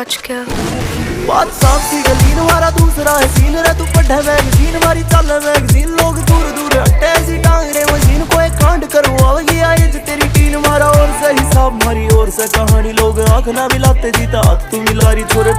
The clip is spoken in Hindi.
आज क्या बात साफ सी गली हमारा दूसरा है सीन रे तू पढ़े मैगजीन हमारी चल मैगजीन लोग दूर दूर हटे ऐसी टांग रे मशीन को एक कांड करवाओगी आज तेरी टीन हमारा और से हिसाब हमारी और से कहानी लोग आंख ना मिलाते जीता तू मिलारी छोरे